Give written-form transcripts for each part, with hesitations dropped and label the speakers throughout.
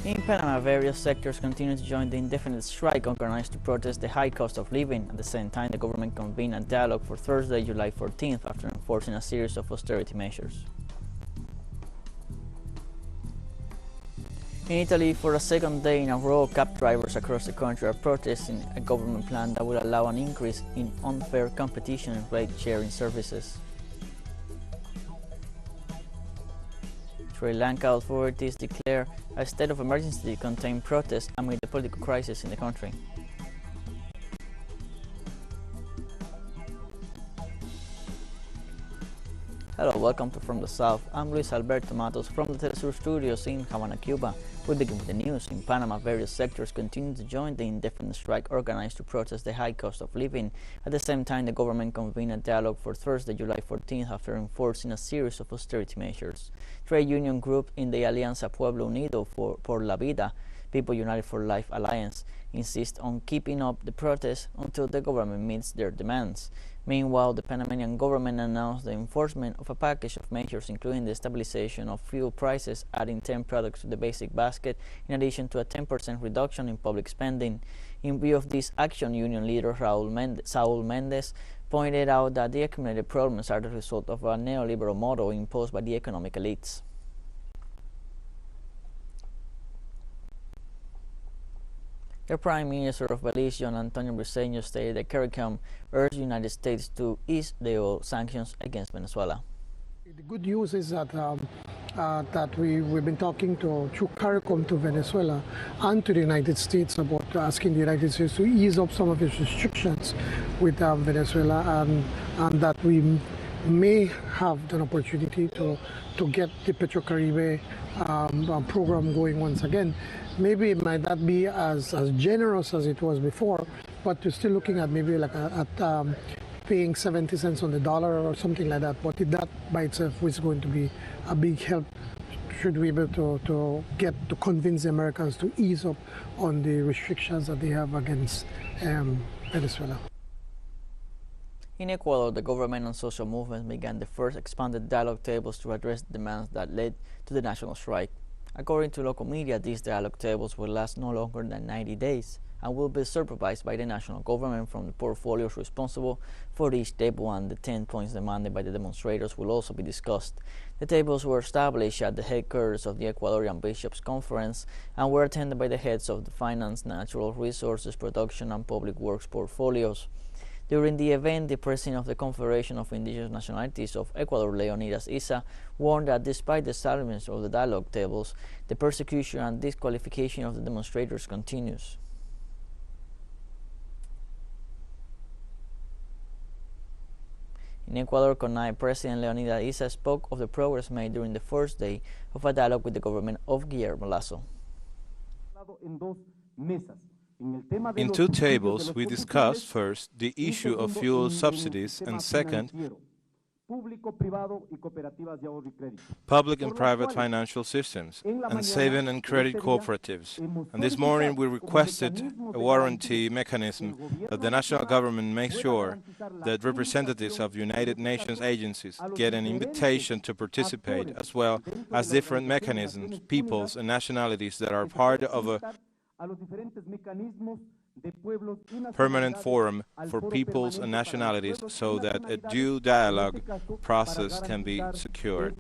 Speaker 1: In Panama, various sectors continue to join the indefinite strike organized to protest the high cost of living. At the same time, the government convened a dialogue for Thursday, July 14th, after enforcing a series of austerity measures. In Italy, for a second day in a row, cab drivers across the country are protesting a government plan that will allow an increase in unfair competition in ride-sharing services. Sri Lanka authorities declare a state of emergency to contain protests amid the political crisis in the country. Hello, welcome to From the South. I'm Luis Alberto Matos from the TeleSUR studios in Havana, Cuba. We begin with the news. In Panama, various sectors continue to join the indefinite strike organized to protest the high cost of living. At the same time, the government convened a dialogue for Thursday, July 14th, after enforcing a series of austerity measures. Trade union group in the Alianza Pueblo Unido por la Vida, People United for Life Alliance, insist on keeping up the protests until the government meets their demands. Meanwhile, the Panamanian government announced the enforcement of a package of measures including the stabilization of fuel prices, adding 10 products to the basic basket, in addition to a 10% reduction in public spending. In view of this action, union leader Saul Mendez pointed out that the accumulated problems are the result of a neoliberal model imposed by the economic elites. The Prime Minister of Belize, John Antonio Briceño, stated that CARICOM urged the United States to ease the oil sanctions against Venezuela.
Speaker 2: The good news is that we've been talking through CARICOM to Venezuela and to the United States about asking the United States to ease up some of its restrictions with Venezuela, and that we may have an opportunity to get the Petrocaribe program going once again. Maybe it might not be as generous as it was before, but we're still looking at maybe like paying 70 cents on the dollar or something like that. But that by itself is going to be a big help should we be able to convince the Americans to ease up on the restrictions that they have against Venezuela.
Speaker 1: In Ecuador, the government and social movements began the first expanded dialogue tables to address demands that led to the national strike. According to local media, these dialogue tables will last no longer than 90 days and will be supervised by the national government from the portfolios responsible for each table, and the 10 points demanded by the demonstrators will also be discussed. The tables were established at the headquarters of the Ecuadorian Bishops' Conference and were attended by the heads of the finance, natural resources, production, and public works portfolios. During the event, the president of the Confederation of Indigenous Nationalities of Ecuador, Leonidas Issa, warned that despite the establishment of the dialogue tables, the persecution and disqualification of the demonstrators continues. In Ecuador, CONAIE President Leonidas Issa spoke of the progress made during the first day of a dialogue with the government of Guillermo Lasso.
Speaker 3: In two tables, we discussed first the issue of fuel subsidies and second, public and private financial systems and saving and credit cooperatives. And this morning we requested a warranty mechanism that the national government makes sure that representatives of United Nations agencies get an invitation to participate, as well as different mechanisms, peoples and nationalities that are part of a permanent forum for peoples and nationalities so that a due dialogue process can be secured.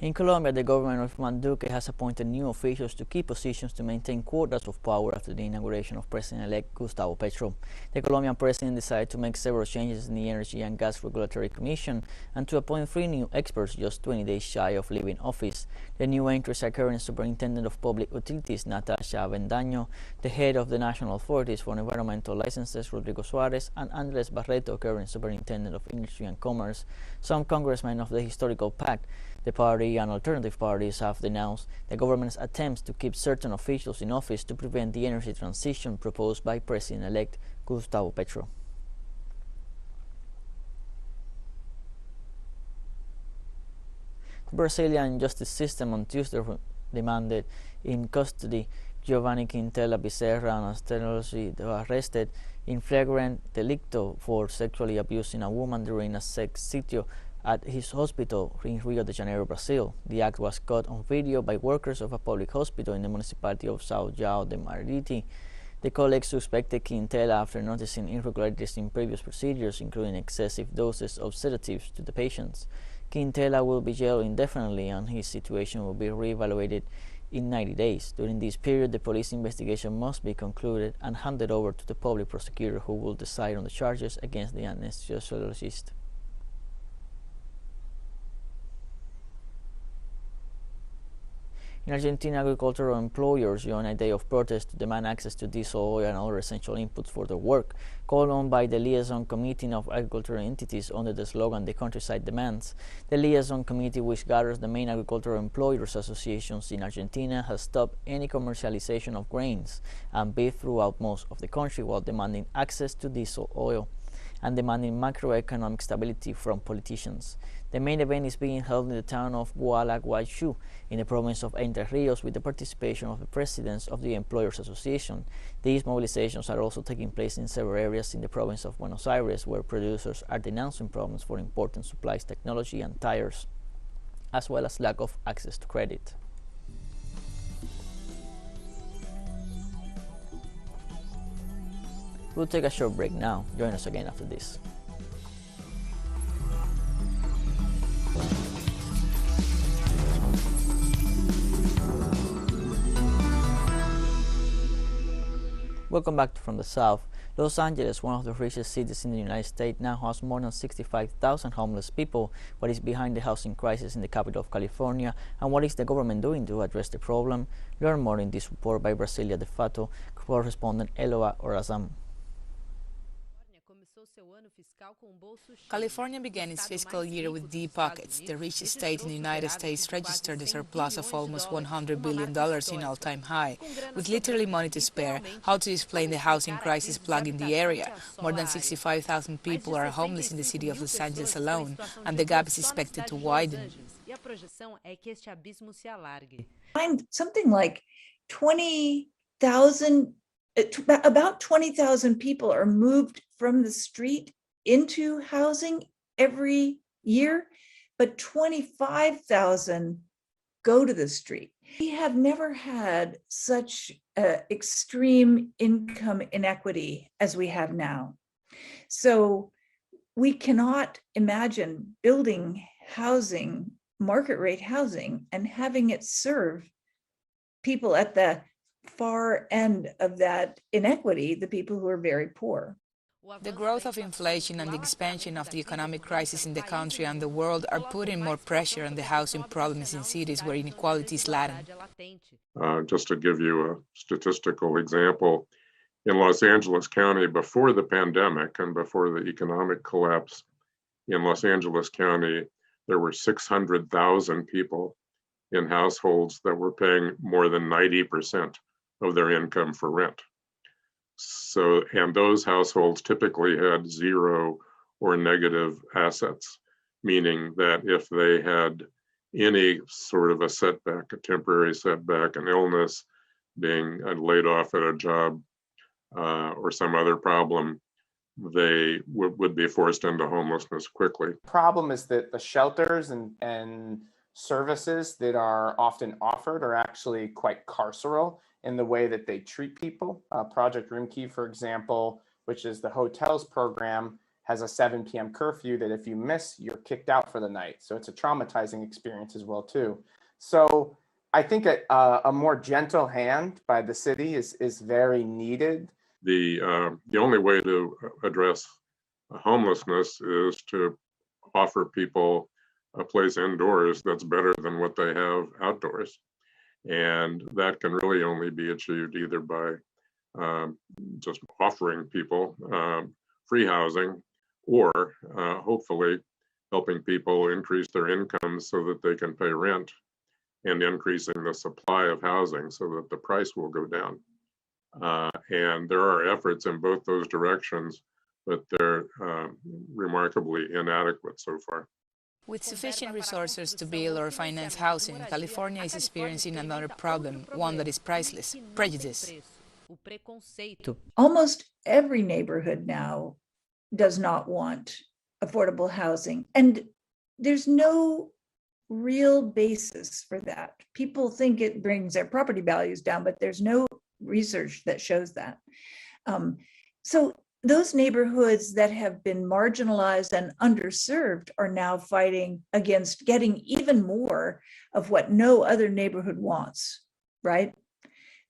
Speaker 1: In Colombia, the government of Iván Duque has appointed new officials to key positions to maintain quotas of power after the inauguration of President-elect Gustavo Petro. The Colombian president decided to make several changes in the Energy and Gas Regulatory Commission and to appoint 3 new experts just 20 days shy of leaving office. The new entries are current Superintendent of Public Utilities Natasha Avendaño, the head of the National Authorities for Environmental Licenses Rodrigo Suarez, and Andres Barreto, current Superintendent of Industry and Commerce. Some congressmen of the Historical Pact, the party and alternative parties, have denounced the government's attempts to keep certain officials in office to prevent the energy transition proposed by President-elect Gustavo Petro. The Brazilian justice system on Tuesday demanded in custody Giovanni Quintela Becerra and Asterosi arrested in flagrant delicto for sexually abusing a woman during a sex sitio at his hospital in Rio de Janeiro, Brazil. The act was caught on video by workers of a public hospital in the municipality of São João de Mariti. The colleagues suspected Quintela after noticing irregularities in previous procedures, including excessive doses of sedatives to the patients. Quintela will be jailed indefinitely and his situation will be reevaluated in 90 days. During this period, the police investigation must be concluded and handed over to the public prosecutor, who will decide on the charges against the anesthesiologist. In Argentina, agricultural employers joined a day of protest to demand access to diesel, oil, and other essential inputs for their work, called on by the Liaison Committee of Agricultural Entities under the slogan "The Countryside Demands." The Liaison Committee, which gathers the main agricultural employers associations in Argentina, has stopped any commercialization of grains and beef throughout most of the country, while demanding access to diesel oil and demanding macroeconomic stability from politicians. The main event is being held in the town of Gualeguaychú in the province of Entre Rios, with the participation of the presidents of the Employers Association. These mobilizations are also taking place in several areas in the province of Buenos Aires, where producers are denouncing problems for important supplies, technology, and tires, as well as lack of access to credit. We'll take a short break now. Join us again after this. Welcome back to From the South. Los Angeles, one of the richest cities in the United States, now has more than 65,000 homeless people. What is behind the housing crisis in the capital of California, and what is the government doing to address the problem? Learn more in this report by Brasilia de Fato correspondent Eloa Orazam.
Speaker 4: California began its fiscal year with deep pockets. The richest state in the United States registered a surplus of almost $100 billion in all-time high. With literally money to spare, how to explain the housing crisis plaguing the area? More than 65,000 people are homeless in the city of Los Angeles alone, and the gap is expected to widen.
Speaker 5: Something like 20,000, about 20,000 people are moved from the street into housing every year, but 25,000 go to the street. We have never had such extreme income inequity as we have now. So we cannot imagine building housing, market rate housing, and having it serve people at the far end of that inequity, the people who are very poor.
Speaker 4: The growth of inflation and the expansion of the economic crisis in the country and the world are putting more pressure on the housing problems in cities where inequality is latent.
Speaker 6: Just to give you a statistical example, in Los Angeles County before the pandemic and before the economic collapse, in Los Angeles County, there were 600,000 people in households that were paying more than 90% of their income for rent. So, and those households typically had zero or negative assets, meaning that if they had any sort of a setback, a temporary setback, an illness, being laid off at a job, or some other problem, they would be forced into homelessness quickly.
Speaker 7: The problem is that the shelters and services that are often offered are actually quite carceral in the way that they treat people. Project Roomkey, for example, which is the hotels program, has a 7 p.m. curfew that if you miss, you're kicked out for the night. So it's a traumatizing experience as well, too. So I think a more gentle hand by the city is very needed.
Speaker 6: The only way to address homelessness is to offer people a place indoors that's better than what they have outdoors. And that can really only be achieved either by just offering people free housing, or hopefully helping people increase their incomes so that they can pay rent, and increasing the supply of housing so that the price will go down. And there are efforts in both those directions, but they're remarkably inadequate so far.
Speaker 4: With sufficient resources to build or finance housing, California is experiencing another problem, one that is priceless: prejudice.
Speaker 5: Almost every neighborhood now does not want affordable housing. And there's no real basis for that. People think it brings their property values down, but there's no research that shows that. So those neighborhoods that have been marginalized and underserved are now fighting against getting even more of what no other neighborhood wants, right?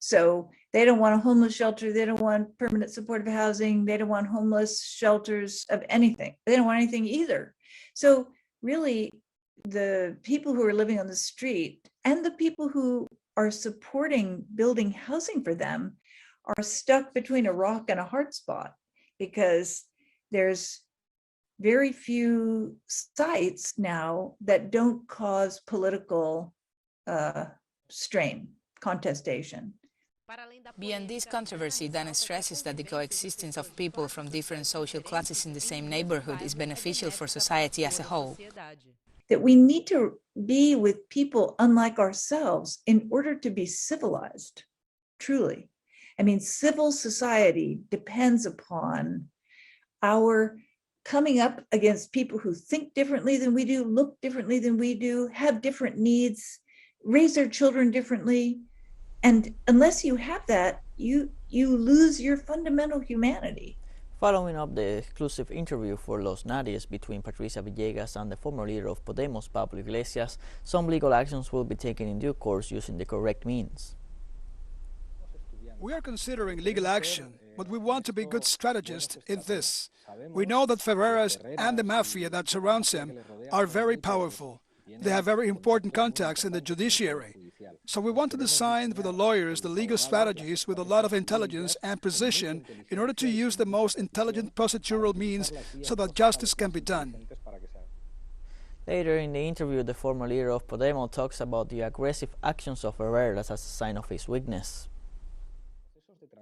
Speaker 5: So they don't want a homeless shelter. They don't want permanent supportive housing. They don't want homeless shelters of anything. They don't want anything either. So really, the people who are living on the street and the people who are supporting building housing for them are stuck between a rock and a hard spot, because there's very few sites now that don't cause political strain, contestation.
Speaker 4: Beyond this controversy, Dana stresses that the coexistence of people from different social classes in the same neighborhood is beneficial for society as a whole.
Speaker 5: That we need to be with people unlike ourselves in order to be civilized, truly. I mean, civil society depends upon our coming up against people who think differently than we do, look differently than we do, have different needs, raise their children differently. And unless you have that, you lose your fundamental humanity.
Speaker 1: Following up the exclusive interview for Los Nadies between Patricia Villegas and the former leader of Podemos, Pablo Iglesias, some legal actions will be taken in due course using the correct means.
Speaker 8: We are considering legal action, but we want to be good strategists in this. We know that Ferreras and the mafia that surrounds him are very powerful. They have very important contacts in the judiciary. So we want to design with the lawyers the legal strategies with a lot of intelligence and precision in order to use the most intelligent procedural means so that justice can be done.
Speaker 1: Later in the interview, the former leader of Podemos talks about the aggressive actions of Herreras as a sign of his weakness.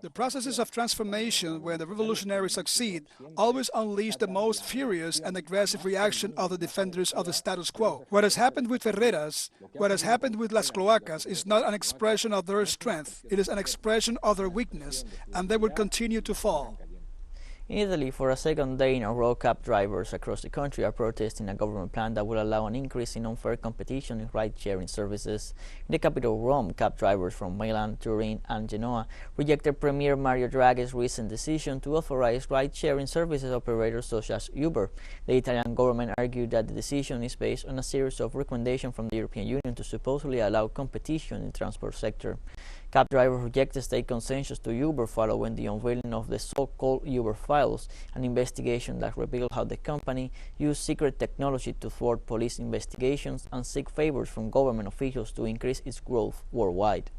Speaker 8: The processes of transformation, where the revolutionaries succeed, always unleash the most furious and aggressive reaction of the defenders of the status quo. What has happened with Ferreras, what has happened with Las Cloacas is not an expression of their strength. It is an expression of their weakness, and they will continue to fall.
Speaker 1: In Italy, for a second day in a row, cab drivers across the country are protesting a government plan that will allow an increase in unfair competition in ride-sharing services. In the capital, Rome, cab drivers from Milan, Turin, and Genoa rejected Premier Mario Draghi's recent decision to authorize ride-sharing services operators such as Uber. The Italian government argued that the decision is based on a series of recommendations from the European Union to supposedly allow competition in the transport sector. Cab drivers rejected state concessions to Uber following the unveiling of the so-called Uber files, an investigation that revealed how the company used secret technology to thwart police investigations and seek favors from government officials to increase its growth worldwide.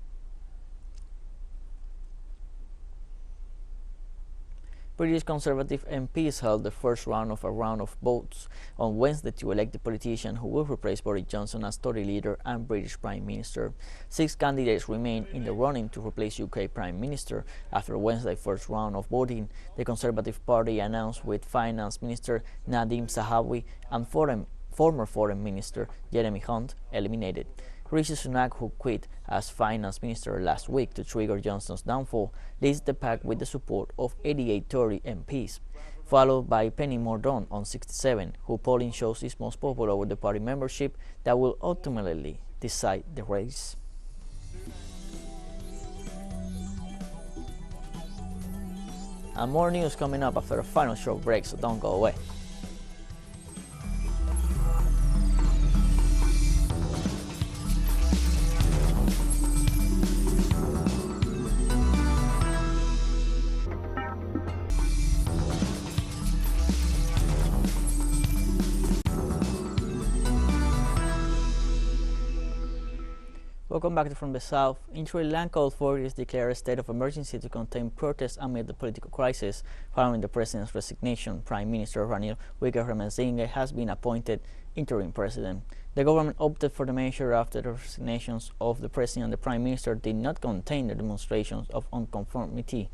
Speaker 1: British Conservative MPs held the first round of votes on Wednesday to elect the politician who will replace Boris Johnson as Tory leader and British Prime Minister. 6 candidates remain in the running to replace UK Prime Minister. After Wednesday's first round of voting, the Conservative Party announced with Finance Minister Nadhim Zahawi and former Foreign Minister Jeremy Hunt eliminated. Rishi Sunak, who quit as finance minister last week to trigger Johnson's downfall, leads the pack with the support of 88 Tory MPs, followed by Penny Mordaunt on 67, who polling shows is most popular with the party membership that will ultimately decide the race. And more news coming up after a final short break, so don't go away. Welcome back to From the South. In Sri Lanka, authorities declared a state of emergency to contain protests amid the political crisis following the president's resignation. Prime Minister Ranil Wickremesinghe has been appointed interim president. The government opted for the measure after the resignations of the president and the prime minister did not contain the demonstrations of unconformity.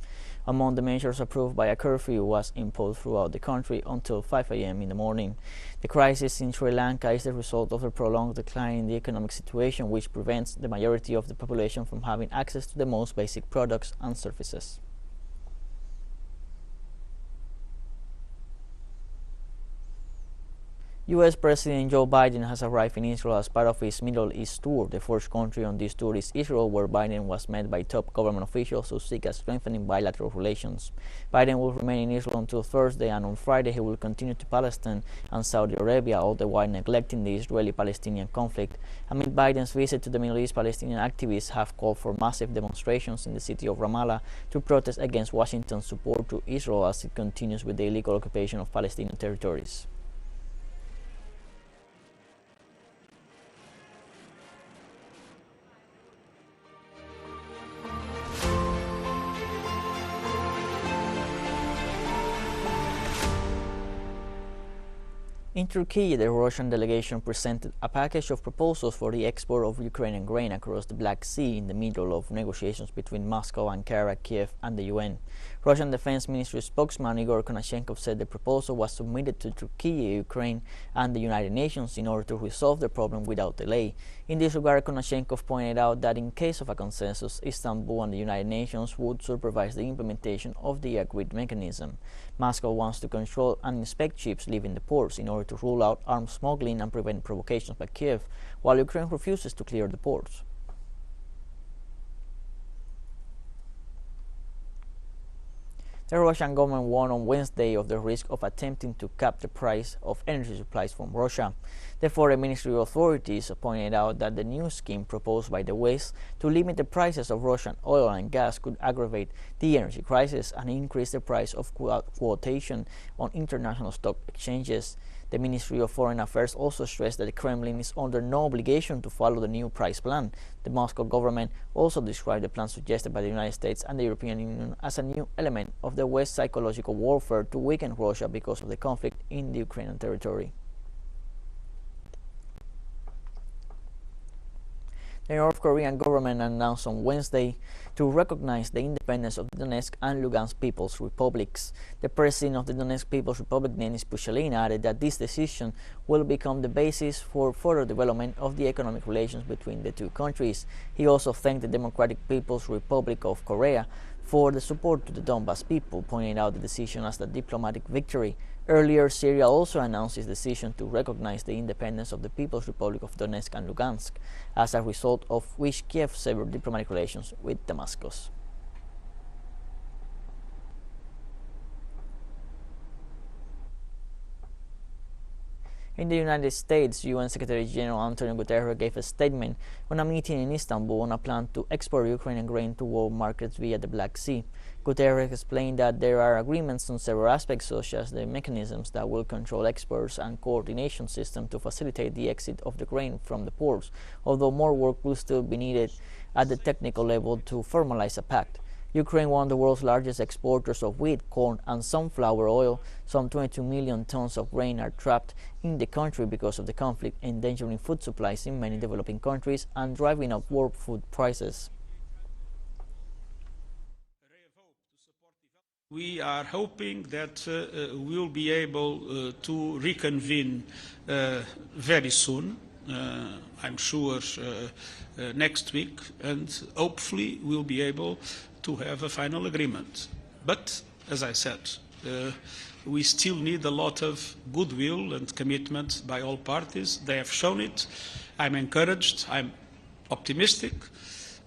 Speaker 1: Among the measures approved by a curfew was imposed throughout the country until 5 a.m. in the morning. The crisis in Sri Lanka is the result of a prolonged decline in the economic situation, which prevents the majority of the population from having access to the most basic products and services. U.S. President Joe Biden has arrived in Israel as part of his Middle East tour. The first country on this tour is Israel, where Biden was met by top government officials who seek a strengthening bilateral relations. Biden will remain in Israel until Thursday, and on Friday he will continue to Palestine and Saudi Arabia, all the while neglecting the Israeli-Palestinian conflict. Amid Biden's visit to the Middle East, Palestinian activists have called for massive demonstrations in the city of Ramallah to protest against Washington's support to Israel as it continues with the illegal occupation of Palestinian territories. In Turkey, the Russian delegation presented a package of proposals for the export of Ukrainian grain across the Black Sea in the middle of negotiations between Moscow, Ankara, Kiev, and the UN. Russian Defense Ministry spokesman Igor Konashenkov said the proposal was submitted to Turkey, Ukraine, and the United Nations in order to resolve the problem without delay. In this regard, Konashenkov pointed out that in case of a consensus, Istanbul and the United Nations would supervise the implementation of the agreed mechanism. Moscow wants to control and inspect ships leaving the ports in order to rule out arms smuggling and prevent provocations by Kiev, while Ukraine refuses to clear the ports. The Russian government warned on Wednesday of the risk of attempting to cap the price of energy supplies from Russia. The foreign ministry authorities pointed out that the new scheme proposed by the West to limit the prices of Russian oil and gas could aggravate the energy crisis and increase the price of quotation on international stock exchanges. The Ministry of Foreign Affairs also stressed that the Kremlin is under no obligation to follow the new price plan. The Moscow government also described the plan suggested by the United States and the European Union as a new element of the West's psychological warfare to weaken Russia because of the conflict in the Ukrainian territory. The North Korean government announced on Wednesday to recognize the independence of the Donetsk and Lugansk People's Republics. The president of the Donetsk People's Republic, Denis Pushilin, added that this decision will become the basis for further development of the economic relations between the two countries. He also thanked the Democratic People's Republic of Korea for the support to the Donbas people, pointing out the decision as a diplomatic victory. Earlier, Syria also announced its decision to recognize the independence of the People's Republic of Donetsk and Lugansk, as a result of which Kiev severed diplomatic relations with Damascus. In the United States, UN Secretary General Antonio Guterres gave a statement on a meeting in Istanbul on a plan to export Ukrainian grain to world markets via the Black Sea. Guterres explained that there are agreements on several aspects, such as the mechanisms that will control exports and coordination system to facilitate the exit of the grain from the ports, although more work will still be needed at the technical level to formalize a pact. Ukraine, one of the world's largest exporters of wheat, corn, and sunflower oil, some 22 million tons of grain are trapped in the country because of the conflict, endangering food supplies in many developing countries and driving up world food prices.
Speaker 9: We are hoping that we'll be able to reconvene very soon. I'm sure next week, and hopefully we'll be able to have a final agreement. But, as I said, we still need a lot of goodwill and commitment by all parties. They have shown it. I'm encouraged, I'm optimistic,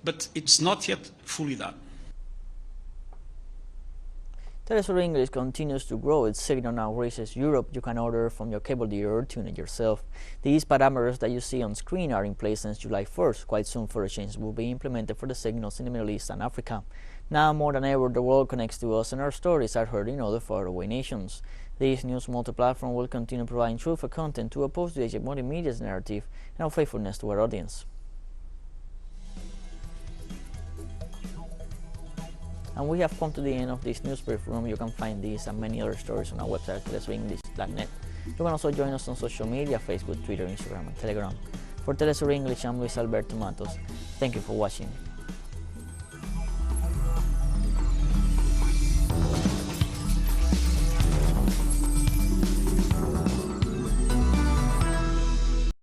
Speaker 9: but it's not yet fully done.
Speaker 1: TeleSUR English continues to grow. Its signal now reaches Europe. You can order from your cable dealer or tune it yourself. These parameters that you see on screen are in place since July 1st. Quite soon, further changes will be implemented for the signals in the Middle East and Africa. Now more than ever, the world connects to us and our stories are heard in other faraway nations. This news multi-platform will continue providing truthful content to oppose the hegemonic media's narrative and our faithfulness to our audience. And we have come to the end of this news brief room. You can find these and many other stories on our website, telesurenglish.net. You can also join us on social media, Facebook, Twitter, Instagram, and Telegram. For TeleSUR English, I'm Luis Alberto Matos. Thank you for watching.